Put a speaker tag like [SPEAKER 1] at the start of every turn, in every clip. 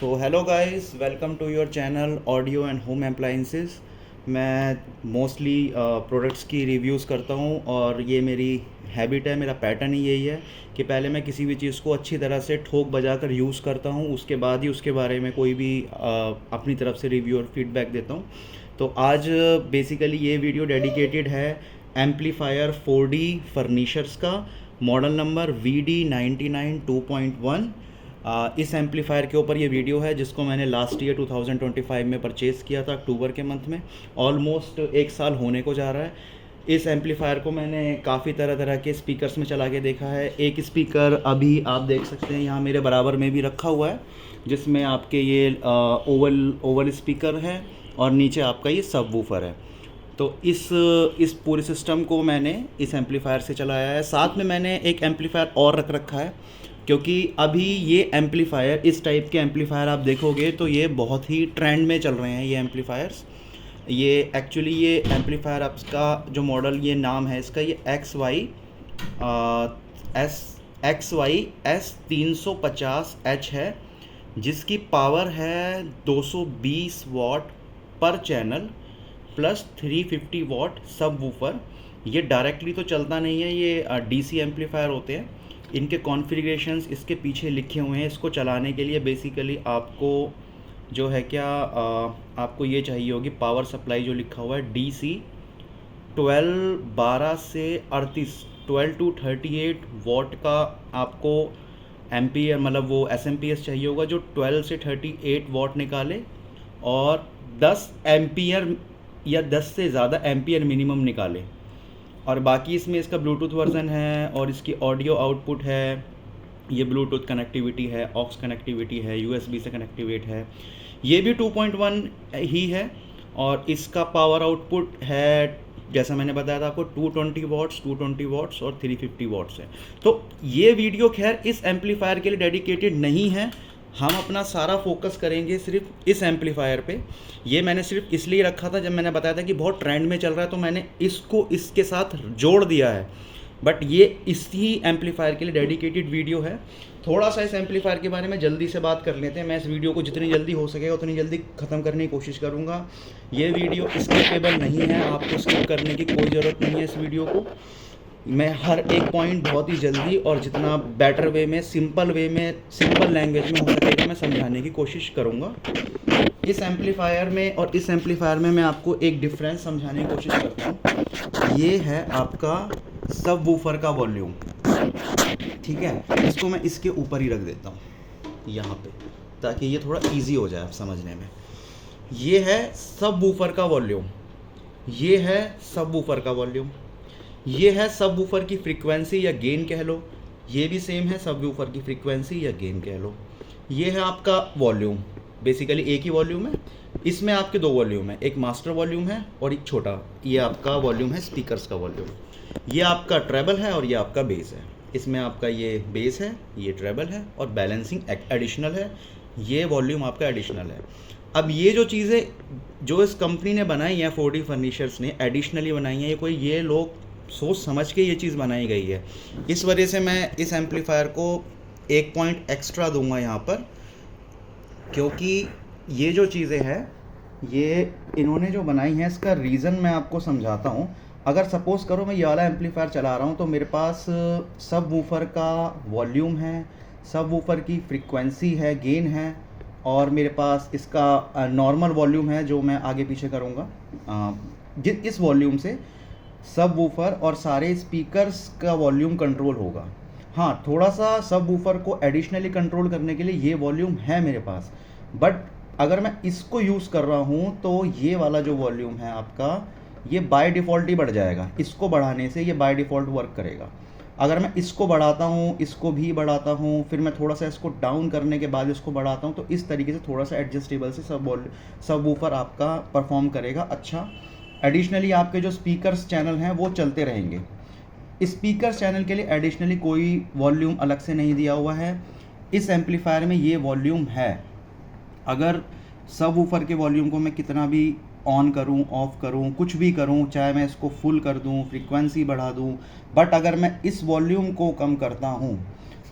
[SPEAKER 1] So hello guys, welcome to your channel audio and home appliances. मैं mostly products की reviews करता हूँ और ये मेरी हैबिट है, मेरा पैटर्न ही यही है कि पहले मैं किसी भी चीज़ को अच्छी तरह से ठोक बजा कर यूज़ करता हूँ, उसके बाद ही उसके बारे में कोई भी अपनी तरफ से रिव्यू और फीडबैक देता हूँ। तो आज बेसिकली ये वीडियो डेडिकेटेड है एम्पलीफायर 4D फर्नीचर्स का, मॉडल नंबर VD99 2.1। इस एम्पलीफायर के ऊपर ये वीडियो है जिसको मैंने लास्ट ईयर 2025 में परचेज़ किया था, अक्टूबर के मंथ में। ऑलमोस्ट 1 साल होने को जा रहा है। इस एम्पलीफायर को मैंने काफ़ी तरह तरह के स्पीकर्स में चला के देखा है। एक स्पीकर अभी आप देख सकते हैं यहाँ मेरे बराबर में भी रखा हुआ है, जिसमें आपके ये ओवल स्पीकर है और नीचे आपका ये सब वूफर है। तो इस पूरे सिस्टम को मैंने इस एम्पलीफायर से चलाया है। साथ में मैंने एक एम्पलीफायर और रख रखा है, क्योंकि अभी ये एम्पलीफायर, इस टाइप के एम्पलीफायर आप देखोगे तो ये बहुत ही ट्रेंड में चल रहे हैं ये एम्पलीफायर्स। ये एक्चुअली ये एम्पलीफायर आपका जो मॉडल, ये नाम है इसका, ये XY S350H है, जिसकी पावर है 220 वॉट पर चैनल प्लस 350 वॉट सब वूफर। ये डायरेक्टली तो चलता नहीं है, ये डीसी एम्पलीफायर होते हैं। इनके कॉन्फ़िगरेशंस इसके पीछे लिखे हुए हैं। इसको चलाने के लिए बेसिकली आपको जो है क्या, आपको ये चाहिए होगी पावर सप्लाई, जो लिखा हुआ है DC 12 से 38 12 to 38 वॉट का आपको एम्पियर, मतलब वो SMPS चाहिए होगा, जो 12 से 38 वॉट निकाले और 10 एम्पियर या 10 से ज़्यादा एम्पियर मिनिमम निकाले। और बाकी इसमें इसका ब्लूटूथ वर्जन है और इसकी ऑडियो आउटपुट है, ये ब्लूटूथ कनेक्टिविटी है, ऑक्स कनेक्टिविटी है, USB से कनेक्टिवेट है। ये भी 2.1 ही है और इसका पावर आउटपुट है, जैसा मैंने बताया था आपको, 220 वॉट्स और 350 वॉट्स है। तो ये वीडियो खैर इस एम्पलीफायर के लिए डेडिकेटेड नहीं है। हम अपना सारा फोकस करेंगे सिर्फ इस एम्पलीफायर पे। ये मैंने सिर्फ इसलिए रखा था, जब मैंने बताया था कि बहुत ट्रेंड में चल रहा है तो मैंने इसको इसके साथ जोड़ दिया है। बट ये इसी एम्पलीफायर के लिए डेडिकेटेड वीडियो है। थोड़ा सा इस एम्पलीफायर के बारे में जल्दी से बात कर लेते हैं। मैं इस वीडियो को जितनी जल्दी हो सकेगा उतनी जल्दी ख़त्म करने की कोशिश करूँगा। ये वीडियो स्किपेबल नहीं है, आपको स्किप करने की कोई ज़रूरत नहीं है। इस वीडियो को मैं हर एक पॉइंट बहुत ही जल्दी और जितना बेटर वे में, सिंपल लैंग्वेज में हो सकेगा मैं समझाने की कोशिश करूँगा। इस एम्पलीफायर में और इस एम्पलीफायर में मैं आपको एक डिफरेंस समझाने की कोशिश करता हूँ। ये है आपका सब वूफर का वॉल्यूम, ठीक है। इसको मैं इसके ऊपर ही रख देता हूँ यहाँ पे, ताकि ये थोड़ा इजी हो जाए आप समझने में। ये है सब वूफर का वॉल्यूम, ये है सब वूफर का वॉल्यूम, ये है सब वूफर की फ्रीक्वेंसी या गेन कह लो, ये भी सेम है सब वूफर की फ्रीक्वेंसी या गेन कह लो। ये है आपका वॉल्यूम, बेसिकली एक ही वॉल्यूम है। इसमें आपके दो वॉल्यूम है, एक मास्टर वॉल्यूम है और एक छोटा, ये आपका वॉल्यूम है स्पीकर्स का वॉल्यूम। ये आपका ट्रेबल है और ये आपका बेस है। इसमें आपका ये बेस है, ये ट्रेबल है और बैलेंसिंग एडिशनल है, ये वॉल्यूम आपका एडिशनल है। अब ये जो चीज़ें जो इस कंपनी ने बनाई हैं, 4D फर्नीचर्स ने एडिशनली बनाई हैं, ये कोई ये लोग सोच समझ के ये चीज़ बनाई गई है। इस वजह से मैं इस एम्पलीफायर को एक पॉइंट एक्स्ट्रा दूंगा यहाँ पर, क्योंकि ये जो चीज़ें हैं ये इन्होंने जो बनाई हैं, इसका रीज़न मैं आपको समझाता हूँ। अगर सपोज़ करो मैं ये वाला एम्पलीफायर चला रहा हूँ तो मेरे पास सब वूफर का वॉल्यूम है, सब वूफर की फ्रीक्वेंसी है, गेन है, और मेरे पास इसका नॉर्मल वॉल्यूम है जो मैं आगे पीछे करूँगा। इस वॉल्यूम से सब वूफर और सारे स्पीकर्स का वॉल्यूम कंट्रोल होगा। हाँ, थोड़ा सा सब वूफर को एडिशनली कंट्रोल करने के लिए ये वॉल्यूम है मेरे पास, बट अगर मैं इसको यूज़ कर रहा हूँ तो ये वाला जो वॉल्यूम है आपका, ये बाय डिफ़ॉल्ट ही बढ़ जाएगा। इसको बढ़ाने से ये बाय डिफ़ॉल्ट वर्क करेगा। अगर मैं इसको बढ़ाता हूँ, इसको भी बढ़ाता हूँ, फिर मैं थोड़ा सा इसको डाउन करने के बाद इसको बढ़ाता हूँ, तो इस तरीके से थोड़ा सा एडजस्टेबल से सब वूफर आपका परफॉर्म करेगा अच्छा। एडिशनली आपके जो स्पीकर्स चैनल हैं वो चलते रहेंगे। स्पीकर्स चैनल के लिए एडिशनली कोई वॉल्यूम अलग से नहीं दिया हुआ है। इस एम्पलीफायर में ये वॉल्यूम है। अगर सब वूफर के वॉल्यूम को मैं कितना भी ऑन करूं, ऑफ करूं, कुछ भी करूं, चाहे मैं इसको फुल कर दूं, फ्रीक्वेंसी बढ़ा दूं, बट अगर मैं इस वॉल्यूम को कम करता हूं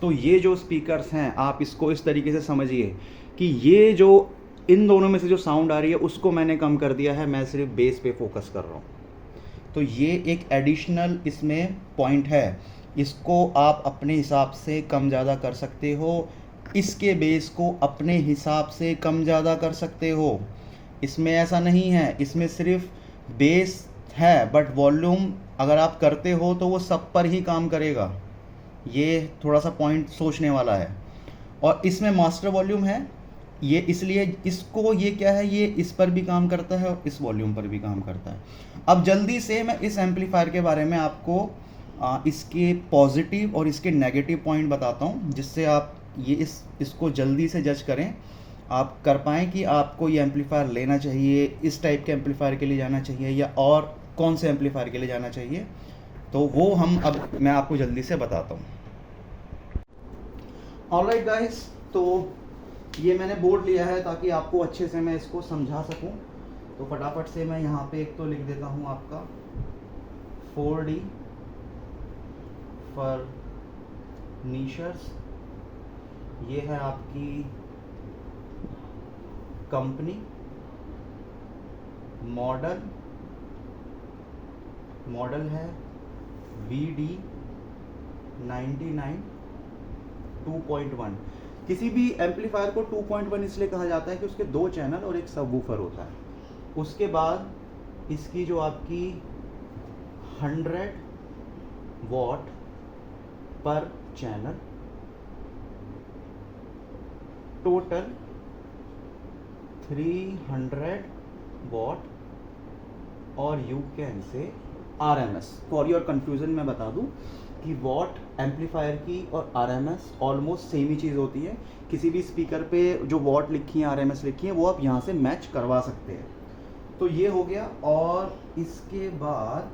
[SPEAKER 1] तो ये जो स्पीकर्स हैं आप इसको इस तरीके से समझिए कि ये जो इन दोनों में से जो साउंड आ रही है उसको मैंने कम कर दिया है, मैं सिर्फ बेस पे फोकस कर रहा हूँ। तो ये एक एडिशनल इसमें पॉइंट है, इसको आप अपने हिसाब से कम ज़्यादा कर सकते हो, इसके बेस को अपने हिसाब से कम ज़्यादा कर सकते हो। इसमें ऐसा नहीं है, इसमें सिर्फ बेस है बट वॉल्यूम अगर आप करते हो तो वो सब पर ही काम करेगा। ये थोड़ा सा पॉइंट सोचने वाला है। और इसमें मास्टर वॉल्यूम है, ये इसलिए इसको, ये क्या है, ये इस पर भी काम करता है और इस वॉल्यूम पर भी काम करता है। अब जल्दी से मैं इस एम्पलीफायर के बारे में आपको इसके पॉजिटिव और इसके नेगेटिव पॉइंट बताता हूँ, जिससे आप ये इसको जल्दी से जज करें, आप कर पाएँ कि आपको ये एम्पलीफायर लेना चाहिए, इस टाइप के एम्पलीफायर के लिए जाना चाहिए या और कौन से एम्पलीफायर के लिए जाना चाहिए। तो वो अब मैं आपको जल्दी से बताता हूँ। ऑलराइट गाइस, तो ये मैंने बोर्ड लिया है ताकि आपको अच्छे से मैं इसको समझा सकूं। तो फटाफट से मैं यहाँ पे एक तो लिख देता हूँ आपका 4D फर्नीचर्स, ये है आपकी कंपनी, मॉडल है VD99 2.1। किसी भी एम्पलीफायर को 2.1 इसलिए कहा जाता है कि उसके 2 चैनल और एक सबवूफर होता है। उसके बाद इसकी जो आपकी 100 वॉट पर चैनल, टोटल 300 वॉट, और you can say RMS। For your confusion मैं बता दूं कि वॉट एम्पलीफायर की और RMS ऑलमोस्ट सेम ही चीज़ होती है। किसी भी स्पीकर पे जो वॉट लिखी है, RMS लिखी है, वो आप यहाँ से मैच करवा सकते हैं। तो ये हो गया। और इसके बाद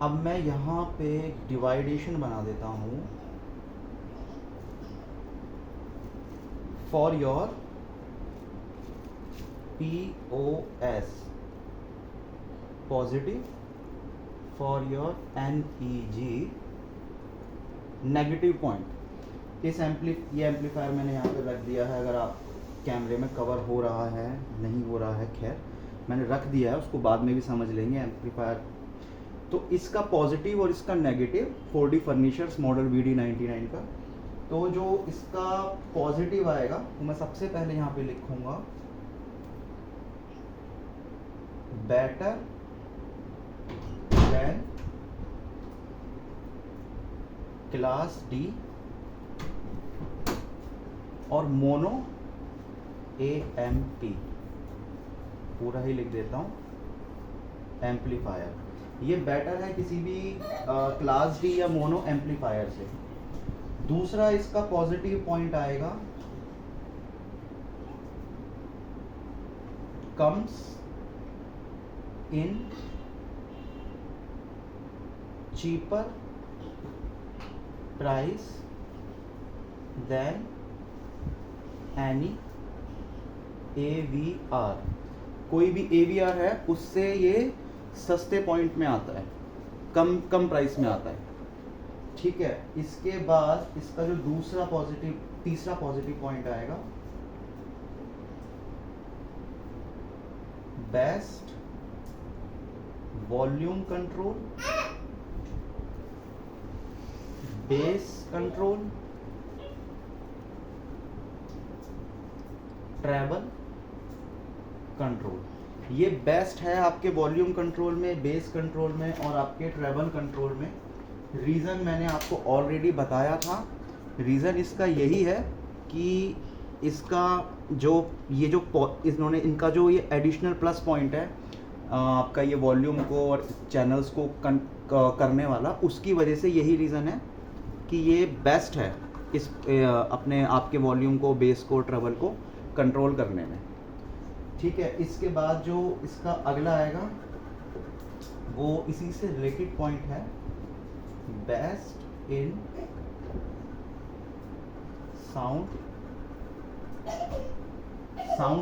[SPEAKER 1] अब मैं यहाँ पे डिवाइडेशन बना देता हूँ for your POS, positive, for your NEG, negative point. ये एम्पलीफायर मैंने यहाँ पे रख दिया है। अगर आप कैमरे में कवर हो रहा है, नहीं हो रहा है, खैर मैंने रख दिया है, उसको बाद में भी समझ लेंगे एम्पलीफायर। तो इसका पॉजिटिव और इसका negative 4D furnitures model VD99 का। तो जो इसका पॉजिटिव आएगा वो मैं सबसे पहले यहाँ पे लिखूंगा बेटर देन क्लास D और मोनो AMP, पूरा ही लिख देता हूँ एम्पलीफायर। ये बेटर है किसी भी क्लास D या मोनो एम्पलीफायर से। दूसरा इसका पॉजिटिव पॉइंट आएगा comes in cheaper price than any AVR। कोई भी AVR है उससे ये सस्ते पॉइंट में आता है, कम प्राइस में आता है। ठीक है। इसके बाद इसका जो तीसरा पॉजिटिव पॉइंट आएगा best volume control, base control, travel control. ये बेस्ट है आपके वॉल्यूम कंट्रोल में, बेस कंट्रोल में और आपके ट्रैवल कंट्रोल में। रीज़न मैंने आपको ऑलरेडी बताया था। रीज़न इसका यही है कि इसका इनका जो ये एडिशनल प्लस पॉइंट है आपका, ये वॉल्यूम को और चैनल्स को करने वाला, उसकी वजह से यही रीज़न है कि ये बेस्ट है इस आपके वॉल्यूम को, बेस को, ट्रबल को कंट्रोल करने में। ठीक है। इसके बाद जो इसका अगला आएगा वो इसी से रिलेटेड पॉइंट है best in sound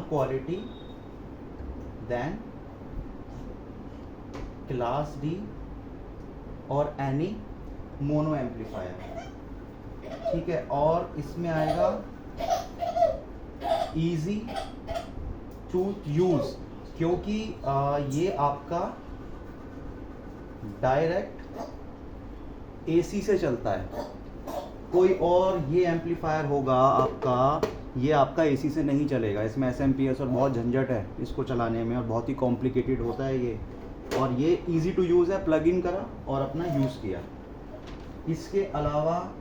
[SPEAKER 1] quality than class D और एनी मोनो एम्पलीफायर, ठीक है। और इसमें आएगा इजी टू यूज, क्योंकि ये आपका डायरेक्ट एसी से चलता है। कोई और ये एम्पलीफायर होगा आपका, ये आपका एसी से नहीं चलेगा, इसमें एसएमपीएस और बहुत झंझट है इसको चलाने में और बहुत ही कॉम्प्लिकेटेड होता है ये। और ये इजी टू यूज़ है, प्लग इन करा और अपना यूज़ किया। इसके अलावा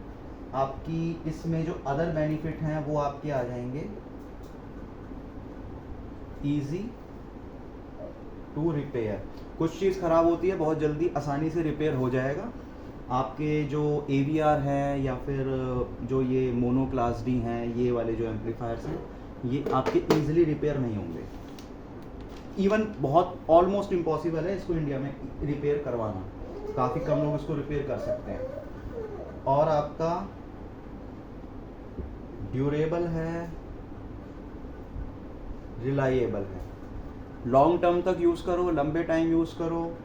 [SPEAKER 1] आपकी इसमें जो अदर बेनिफिट हैं वो आपके आ जाएंगे, इजी टू रिपेयर। कुछ चीज़ ख़राब होती है बहुत जल्दी आसानी से रिपेयर हो जाएगा। आपके जो AVR है या फिर जो ये मोनो क्लास डी हैं, ये वाले जो एम्पलीफायर्स हैं, ये आपके ईजिली रिपेयर नहीं होंगे। इवन बहुत ऑलमोस्ट इम्पॉसिबल है इसको इंडिया में रिपेयर करवाना, काफ़ी कम लोग इसको रिपेयर कर सकते हैं। और आपका ड्यूरेबल है, रिलायबल है, लॉन्ग टर्म तक यूज़ करो, लंबे टाइम यूज़ करो।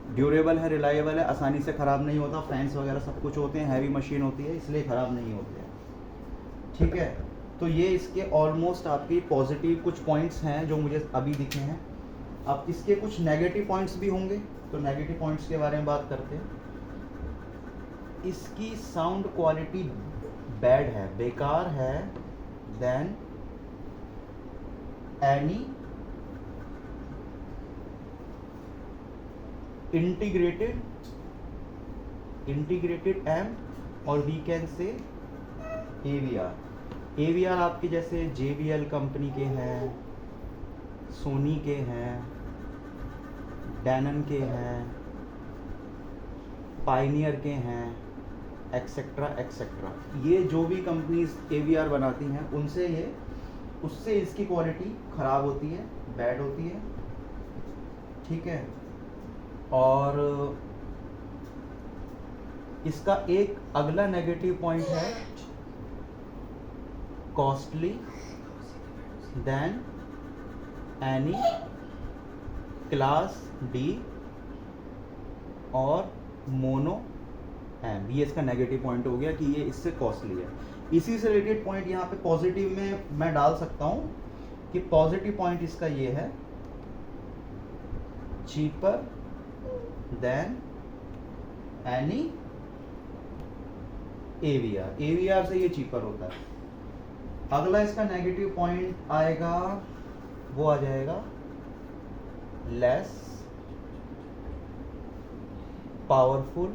[SPEAKER 1] ड्यूरेबल है, रिलायबल है, आसानी से ख़राब नहीं होता, फैंस वगैरह सब कुछ होते हैं, हैवी मशीन होती है इसलिए ख़राब नहीं होते हैं, ठीक है। तो ये इसके ऑलमोस्ट आपकी पॉजिटिव कुछ पॉइंट्स हैं जो मुझे अभी दिखे हैं। अब इसके कुछ नेगेटिव पॉइंट्स भी होंगे, तो नेगेटिव पॉइंट्स के बारे में बात करते हैं। इसकी साउंड क्वालिटी बैड है, बेकार है देन एनी इंटीग्रेटेड एम्प, और वी कैन से AVR आपके जैसे JBL कंपनी के हैं, सोनी के हैं, डैनन के हैं, पाइनियर के हैं, एक्सेट्रा एक्सेट्रा। ये जो भी कंपनीज AVR बनाती हैं उससे इसकी क्वालिटी ख़राब होती है, बैड होती है, ठीक है। और इसका एक अगला नेगेटिव पॉइंट है costly than any class D और मोनो एम। ये इसका नेगेटिव पॉइंट हो गया कि ये इससे कॉस्टली है। इसी से रिलेटेड पॉइंट यहाँ पे पॉजिटिव में मैं डाल सकता हूँ कि पॉजिटिव पॉइंट इसका ये है, चीपर देन एनी AVR से ये चीपर होता है। अगला इसका नेगेटिव पॉइंट आएगा, वो आ जाएगा लेस पावरफुल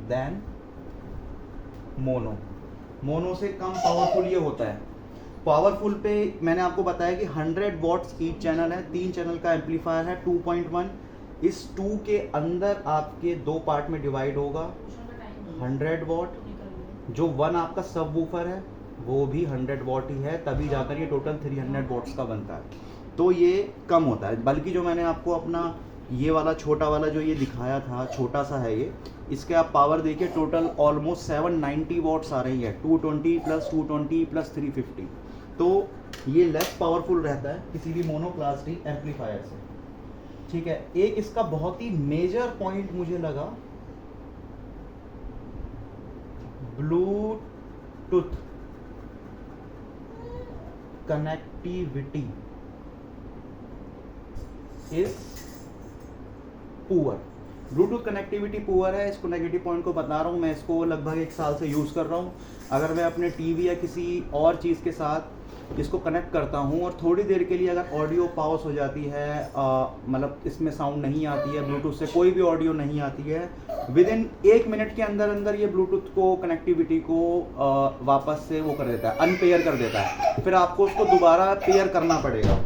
[SPEAKER 1] देन मोनो से कम पावरफुल ये होता है। पावरफुल पे मैंने आपको बताया कि 100 वॉट्स ईच चैनल है, 3 चैनल का एम्पलीफायर है 2.1। इस 2 के अंदर आपके 2 पार्ट में डिवाइड होगा। 100 वॉट, जो 1 आपका सब वूफर है वो भी 100 वॉट ही है, तभी जाकर ये टोटल 300 वॉट्स का बनता है। तो ये कम होता है, बल्कि जो मैंने आपको अपना ये वाला छोटा वाला जो ये दिखाया था, छोटा सा है ये, इसके आप पावर देखिए टोटल ऑलमोस्ट 790 वॉट्स आ रही है, 220 + 220 + 350। तो ये लेस पावरफुल रहता है किसी भी मोनो क्लास डी एम्पलीफायर से, ठीक है। एक इसका बहुत ही मेजर पॉइंट मुझे लगा Bluetooth connectivity is poor. Bluetooth connectivity poor है, इसको नेगेटिव पॉइंट को बता रहा हूँ मैं। इसको लगभग 1 साल से यूज़ कर रहा हूँ। अगर मैं अपने टीवी या किसी और चीज़ के साथ इसको कनेक्ट करता हूँ और थोड़ी देर के लिए अगर ऑडियो पॉज हो जाती है, मतलब इसमें साउंड नहीं आती है, ब्लूटूथ से कोई भी ऑडियो नहीं आती है, विदिन 1 मिनट के अंदर अंदर ये ब्लूटूथ को कनेक्टिविटी को वापस से वो कर देता है, अनपेयर कर देता है। फिर आपको उसको दोबारा पेयर करना पड़ेगा।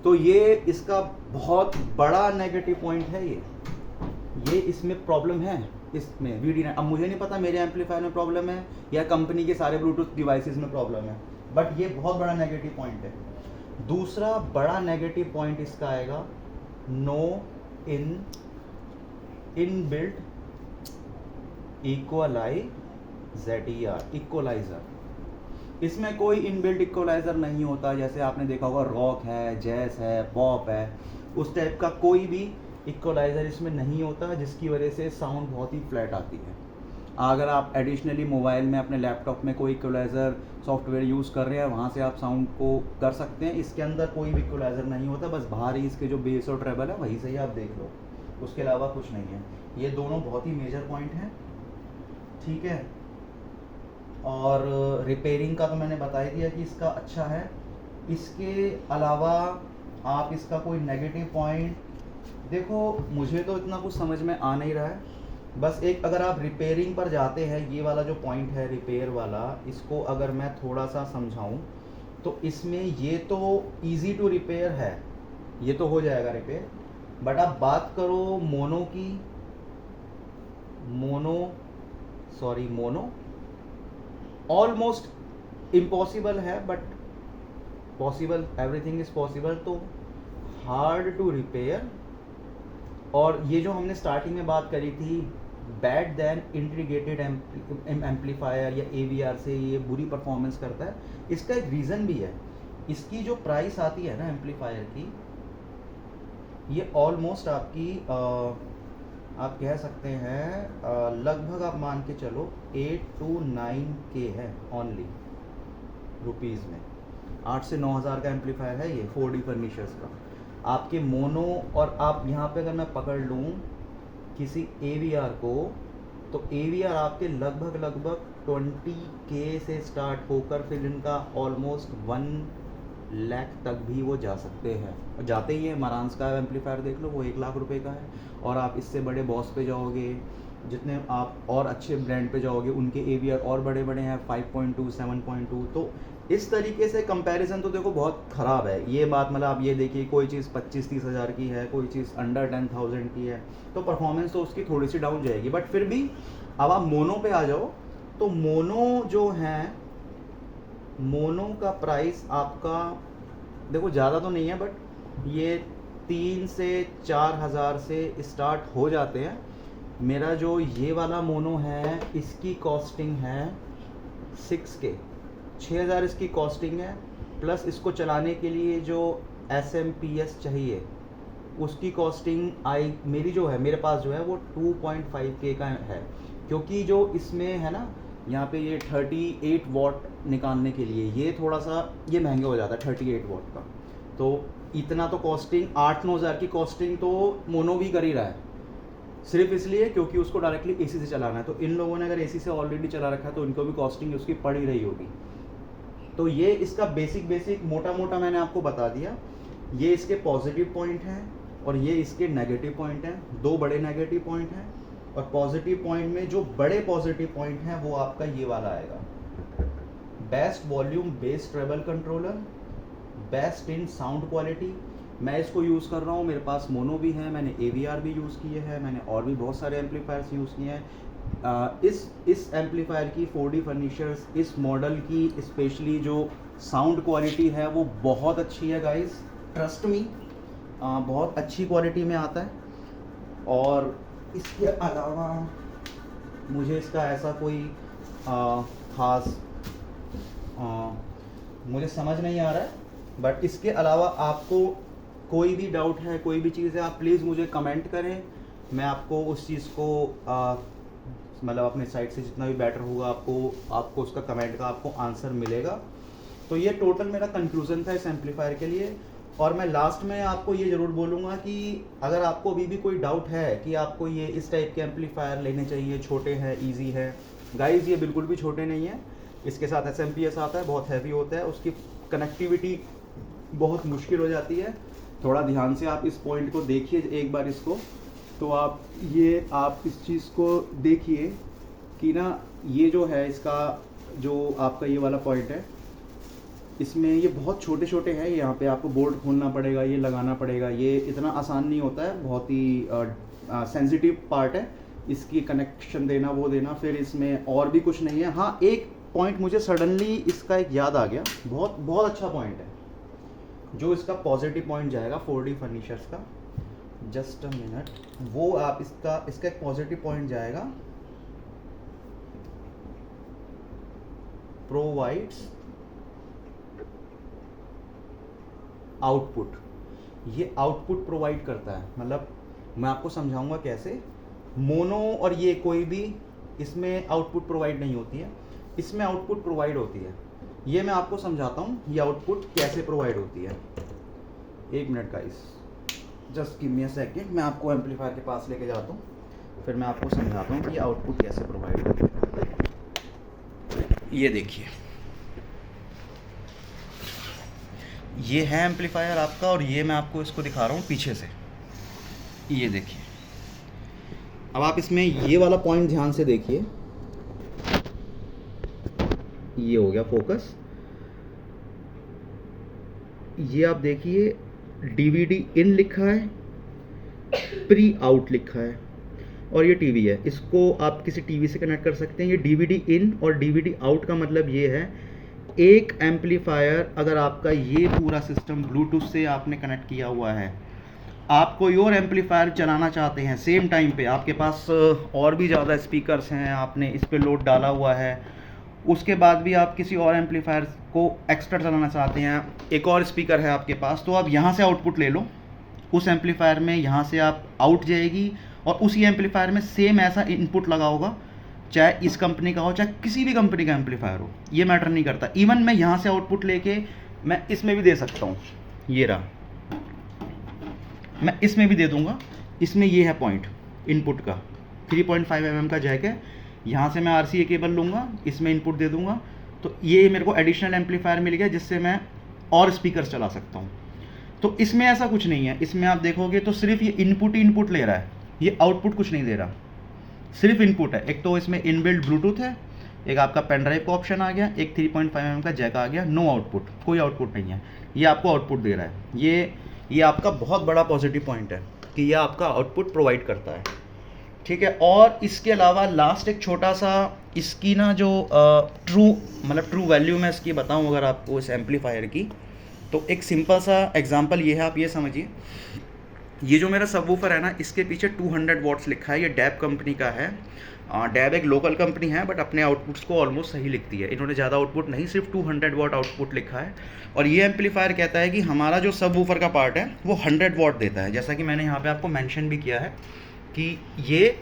[SPEAKER 1] तो ये इसका बहुत बड़ा नेगेटिव पॉइंट है। ये इसमें प्रॉब्लम है, इसमें VD9। अब मुझे नहीं पता मेरे एम्पलीफायर में प्रॉब्लम है या कंपनी के सारे ब्लूटूथ डिवाइसेस में प्रॉब्लम है, बट ये बहुत बड़ा नेगेटिव पॉइंट है। दूसरा बड़ा नेगेटिव पॉइंट इसका आएगा नो इनबिल्ट इक्वलाइजर। इसमें कोई इनबिल्ट इक्वलाइजर नहीं होता। जैसे आपने देखा होगा रॉक है, जैज है, पॉप है, उस टाइप का कोई भी इक्वलाइज़र इसमें नहीं होता, जिसकी वजह से साउंड बहुत ही फ्लैट आती है। अगर आप एडिशनली मोबाइल में अपने लैपटॉप में कोई इक्वलाइज़र सॉफ्टवेयर यूज़ कर रहे हैं, वहाँ से आप साउंड को कर सकते हैं। इसके अंदर कोई भी इक्वलाइज़र नहीं होता, बस बाहर ही इसके जो बेस और ट्रेबल है वहीं से ही आप देख लो, उसके अलावा कुछ नहीं है। ये दोनों बहुत ही मेजर पॉइंट हैं, ठीक है। और रिपेयरिंग का तो मैंने बता ही दिया कि इसका अच्छा है। इसके अलावा आप इसका कोई नेगेटिव पॉइंट, देखो मुझे तो इतना कुछ समझ में आ नहीं रहा है। बस एक, अगर आप रिपेयरिंग पर जाते हैं, ये वाला जो पॉइंट है रिपेयर वाला, इसको अगर मैं थोड़ा सा समझाऊं तो इसमें ये तो इजी टू रिपेयर है, ये तो हो जाएगा रिपेयर। बट आप बात करो मोनो की, मोनो ऑलमोस्ट इम्पॉसिबल है, but possible, everything is possible. तो हार्ड टू रिपेयर। और ये जो हमने स्टार्टिंग में बात करी थी, बैड देन इंटीग्रेटेड एम्पलीफायर या AVR से ये बुरी परफॉर्मेंस करता है, इसका एक रीज़न भी है। इसकी जो प्राइस आती है ना एम्पलीफायर की, ये ऑलमोस्ट आपकी आप कह सकते हैं लगभग आप मान के चलो 8 to 9K है ओनली रुपीज़ में। 8 से 9 हज़ार का एम्पलीफायर है ये 4D फर्नीचर्स का। आपके मोनो, और आप यहाँ पे अगर मैं पकड़ लूँ किसी AVR को, तो AVR आपके लगभग 20K से स्टार्ट होकर फिर इनका ऑलमोस्ट 1 लाख तक भी वो जा सकते हैं, और जाते ही है। मारांस का एम्पलीफायर देख लो, वो 1 लाख रुपए का है। और आप इससे बड़े बॉस पे जाओगे, जितने आप और अच्छे ब्रांड पे जाओगे, उनके AVR और बड़े बड़े हैं 5.2 7.2। तो इस तरीके से कंपैरिजन तो देखो बहुत ख़राब है ये बात। मतलब आप ये देखिए, कोई चीज़ 25-30 हज़ार की है, कोई चीज़ अंडर 10,000 की है, तो परफॉर्मेंस तो उसकी थोड़ी सी डाउन जाएगी। बट फिर भी अब आप मोनो पे आ जाओ, तो मोनो जो है, मोनो का प्राइस आपका देखो ज़्यादा तो नहीं है, बट ये 3 से 4 हज़ार से स्टार्ट हो जाते हैं। मेरा जो ये वाला मोनो है, इसकी कॉस्टिंग है 6K, 6,000 इसकी कॉस्टिंग है। प्लस इसको चलाने के लिए जो SMPS चाहिए, उसकी कॉस्टिंग मेरी जो है, मेरे पास जो है वो 2.5K का है। क्योंकि जो इसमें है ना, यहाँ पे ये 38 वॉट निकालने के लिए ये थोड़ा सा ये महंगा हो जाता है 38 वॉट का। तो इतना तो कॉस्टिंग 8-9 हज़ार की कॉस्टिंग तो मोनो भी कर ही रहा है, सिर्फ इसलिए क्योंकि उसको डायरेक्टली AC से चलाना है। तो इन लोगों ने अगर AC से ऑलरेडी चला रखा है तो इनको भी कॉस्टिंग उसकी पड़ ही रही होगी। तो ये इसका बेसिक मोटा मोटा मैंने आपको बता दिया। ये इसके पॉजिटिव पॉइंट हैं और ये इसके नेगेटिव पॉइंट हैं। 2 बड़े नेगेटिव पॉइंट हैं, और पॉजिटिव पॉइंट में जो बड़े पॉजिटिव पॉइंट हैं वो आपका ये वाला आएगा, best volume bass treble controller, best in sound quality. मैं इसको यूज़ कर रहा हूँ, मेरे पास मोनो भी है, मैंने AVR भी यूज़ किए हैं, मैंने और भी बहुत सारे एम्पलीफायर्स यूज़ किए हैं। इस एम्पलीफायर की 4D फर्नीचर्स, इस मॉडल की स्पेशली जो साउंड क्वालिटी है वो बहुत अच्छी है गाइस, ट्रस्ट मी, बहुत अच्छी क्वालिटी में आता है। और इसके अलावा मुझे इसका ऐसा कोई ख़ास मुझे समझ नहीं आ रहा है। बट इसके अलावा आपको कोई भी डाउट है, कोई भी चीज़ है, आप प्लीज़ मुझे कमेंट करें, मैं आपको उस चीज़ को मतलब अपने साइड से जितना भी बेटर होगा आपको उसका कमेंट का आपको आंसर मिलेगा। तो ये टोटल मेरा कंक्लूज़न था इस एम्पलीफायर के लिए। और मैं लास्ट में आपको ये ज़रूर बोलूँगा कि अगर आपको अभी भी कोई डाउट है कि आपको ये इस टाइप के एम्पलीफायर लेने चाहिए, छोटे हैं, इजी है, गाइस ये बिल्कुल भी छोटे नहीं है। इसके साथ SMPS आता है, बहुत हैवी होता है, उसकी कनेक्टिविटी बहुत मुश्किल हो जाती है। थोड़ा ध्यान से आप इस पॉइंट को देखिए एक बार इसको, तो आप इस चीज़ को देखिए कि ना, ये जो है इसका जो आपका ये वाला पॉइंट है, इसमें ये बहुत छोटे छोटे हैं। यहाँ पे आपको बोर्ड खोलना पड़ेगा, ये लगाना पड़ेगा, ये इतना आसान नहीं होता है, बहुत ही सेंसिटिव पार्ट है इसकी कनेक्शन देना, वो देना। फिर इसमें और भी कुछ नहीं है। हाँ, एक पॉइंट मुझे सडनली इसका एक याद आ गया, बहुत अच्छा पॉइंट है, जो इसका पॉजिटिव पॉइंट जाएगा 4D फर्नीचर्स का। जस्ट अ मिनट, वो आप इसका एक पॉजिटिव पॉइंट जाएगा, प्रोवाइड्स आउटपुट। ये आउटपुट प्रोवाइड करता है, मतलब मैं आपको समझाऊंगा कैसे। मोनो और ये कोई भी इसमें आउटपुट प्रोवाइड नहीं होती है, इसमें आउटपुट प्रोवाइड होती है। ये मैं आपको समझाता हूँ ये आउटपुट कैसे प्रोवाइड होती है। 1 minute guys, just give me a second, मैं आपको एम्पलीफायर के पास लेके जाता हूँ, फिर मैं आपको समझाता हूँ कि ये आउटपुट कैसे प्रोवाइड होती है। ये देखिए, ये है एम्पलीफायर आपका, और ये मैं आपको इसको दिखा रहा हूँ पीछे से। ये देखिए, अब आप इसमें ये वाला पॉइंट ध्यान से देखिए, ये हो गया फोकस। ये आप देखिए DVD इन लिखा है, प्री आउट लिखा है, और ये टीवी है। इसको आप किसी टीवी से कनेक्ट कर सकते हैं। ये DVD इन और DVD आउट का मतलब ये है, एक एम्पलीफायर अगर आपका ये पूरा सिस्टम ब्लूटूथ से आपने कनेक्ट किया हुआ है, आप कोई और एम्पलीफायर चलाना चाहते हैं सेम टाइम पे, आपके पास और भी ज़्यादा स्पीकर्स हैं, आपने इस पे लोड डाला हुआ है, उसके बाद भी आप किसी और एम्पलीफायर को एक्स्ट्रा चलाना चाहते हैं, एक और स्पीकर है आपके पास, तो आप यहाँ से आउटपुट ले लो उस एम्पलीफायर में, यहाँ से आप आउट जाएगी, और उसी एम्पलीफायर में सेम ऐसा इनपुट लगा होगा, चाहे इस कंपनी का हो चाहे किसी भी कंपनी का एम्पलीफायर हो, ये मैटर नहीं करता। इवन मैं यहाँ से आउटपुट लेके मैं इसमें भी दे सकता हूँ, ये रहा, मैं इसमें भी दे दूंगा। इसमें ये है पॉइंट इनपुट का, 3.5 mm का जैक है, यहाँ से मैं RCA केबल लूँगा, इसमें इनपुट दे दूंगा, तो ये मेरे को एडिशनल एम्पलीफायर मिल गया जिससे मैं और स्पीकर चला सकता हूँ। तो इसमें ऐसा कुछ नहीं है, इसमें आप देखोगे तो सिर्फ ये इनपुट ही इनपुट ले रहा है, ये आउटपुट कुछ नहीं दे रहा, सिर्फ इनपुट है। एक तो इसमें इनबिल्ट ब्लूटूथ है, एक आपका पेन ड्राइव का ऑप्शन आ गया, एक 3.5 mm का जैक आ गया, नो आउटपुट, कोई आउटपुट नहीं है, ये आपको आउटपुट दे रहा है। ये आपका बहुत बड़ा पॉजिटिव पॉइंट है कि ये आपका आउटपुट प्रोवाइड करता है, ठीक है। और इसके अलावा लास्ट एक छोटा सा इसकी ना जो ट्रू वैल्यू मैं इसकी बताऊं अगर आपको इस एम्पलीफायर की, तो एक सिंपल सा एग्जांपल ये है, आप ये समझिए, ये जो मेरा सबवूफर है ना, इसके पीछे 200 वॉट्स लिखा है, ये डैब कंपनी का है। डैब एक लोकल कंपनी है बट अपने आउटपुट्स को ऑलमोस्ट सही लिखती है, इन्होंने ज़्यादा आउटपुट नहीं, सिर्फ 200 वॉट आउटपुट लिखा है। और ये एम्पलीफायर कहता है कि हमारा जो सबवूफर का पार्ट है वो 100 वॉट देता है, जैसा कि मैंने यहाँ पे आपको मेंशन भी किया है कि ये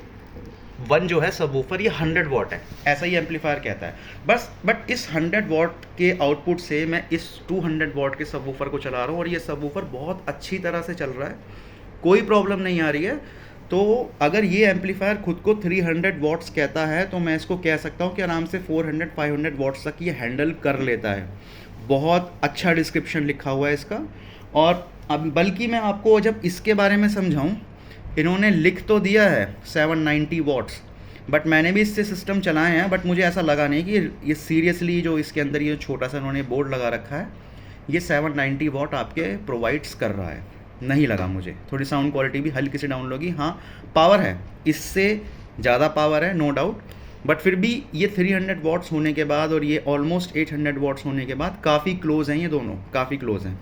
[SPEAKER 1] वन जो है सबवूफर ये 100 वॉट है, ऐसा ही एम्पलीफायर कहता है बस। बट इस 100 वॉट के आउटपुट से मैं इस 200 वॉट के सबवूफर को चला रहा हूँ, और ये सबवूफर बहुत अच्छी तरह से चल रहा है, कोई प्रॉब्लम नहीं आ रही है। तो अगर ये एम्पलीफायर खुद को 300 वॉट्स कहता है तो मैं इसको कह सकता हूँ कि आराम से 400-500 वॉट्स तक ये हैंडल कर लेता है। बहुत अच्छा डिस्क्रिप्शन लिखा हुआ है इसका। और अब बल्कि मैं आपको जब इसके बारे में समझाऊँ, इन्होंने लिख तो दिया है 790 वॉट्स, बट मैंने भी इससे सिस्टम चलाए हैं, बट मुझे ऐसा लगा नहीं कि ये सीरियसली जो इसके अंदर ये छोटा सा इन्होंने बोर्ड लगा रखा है ये 790 वॉट आपके प्रोवाइड्स कर रहा है, नहीं लगा मुझे। थोड़ी साउंड क्वालिटी भी हल्की सी डाउन होगी, हाँ पावर है, इससे ज़्यादा पावर है नो डाउट, बट फिर भी ये 300 वॉट्स होने के बाद और ये ऑलमोस्ट 800 वॉट्स होने के बाद काफ़ी क्लोज हैं, ये दोनों काफ़ी क्लोज हैं।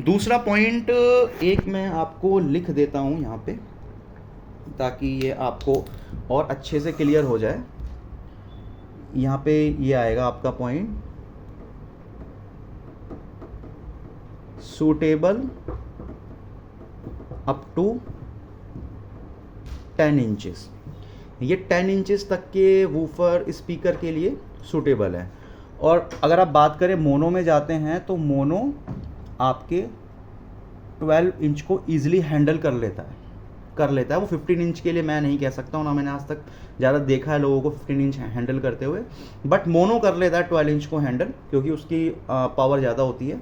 [SPEAKER 1] दूसरा पॉइंट एक मैं आपको लिख देता हूँ यहाँ पे ताकि ये आपको और अच्छे से क्लियर हो जाए। यहाँ पे ये आएगा आपका point, suitable up to 10 inches. ये 10 इंचेस तक के वूफर स्पीकर के लिए सूटेबल है। और अगर आप बात करें मोनो में जाते हैं तो मोनो आपके 12 इंच को ईजिली हैंडल कर लेता है। वो 15 इंच के लिए मैं नहीं कह सकता हूँ ना, मैंने आज तक ज़्यादा देखा है लोगों को 15 इंच हैंडल करते हुए, बट मोनो कर लेता है 12 इंच को हैंडल, क्योंकि उसकी पावर ज़्यादा होती है।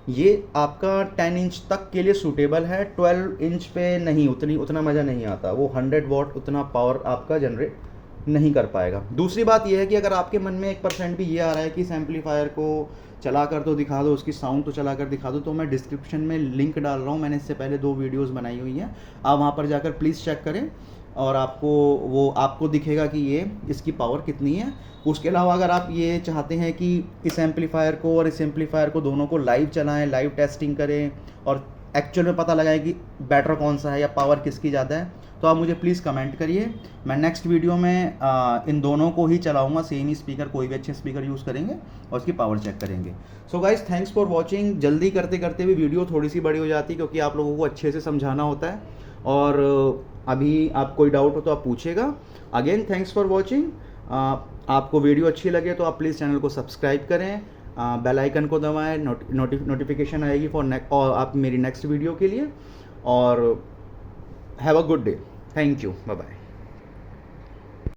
[SPEAKER 1] ये आपका 10 इंच तक के लिए सूटेबल है, 12 इंच पे नहीं, उतना मज़ा नहीं आता, वो 100 वॉट उतना पावर आपका जनरेट नहीं कर पाएगा। दूसरी बात यह है कि अगर आपके मन में 1% भी ये आ रहा है कि इस एम्पलीफायर को चला कर तो दिखा दो, उसकी साउंड तो चला कर दिखा दो, तो मैं डिस्क्रिप्शन में लिंक डाल रहा हूँ, मैंने इससे पहले 2 वीडियोज़ बनाई हुई हैं, आप वहाँ पर जाकर प्लीज़ चेक करें और आपको दिखेगा कि ये इसकी पावर कितनी है। उसके अलावा अगर आप ये चाहते हैं कि इस एम्पलीफायर को और इस एम्पलीफायर को दोनों को लाइव चलाएं, लाइव टेस्टिंग करें और एक्चुअल में पता लगाएं कि बेटर कौन सा है या पावर किसकी ज़्यादा है, तो आप मुझे प्लीज़ कमेंट करिए। मैं नेक्स्ट वीडियो में इन दोनों को ही चलाऊँगा, सेम ही स्पीकर, कोई भी अच्छे स्पीकर यूज़ करेंगे और उसकी पावर चेक करेंगे। So guys thanks for watching. जल्दी करते करते भी वीडियो थोड़ी सी बड़ी हो जाती है क्योंकि आप लोगों को अच्छे से समझाना होता है और अभी आप कोई डाउट हो तो आप पूछेगा। Again thanks for watching. आपको वीडियो अच्छी लगे तो आप प्लीज़ चैनल को सब्सक्राइब करें, बेल आइकन को दबाएं, नोटिफिकेशन आएगी और आप मेरी नेक्स्ट वीडियो के लिए। और have a good day. Thank you, bye bye.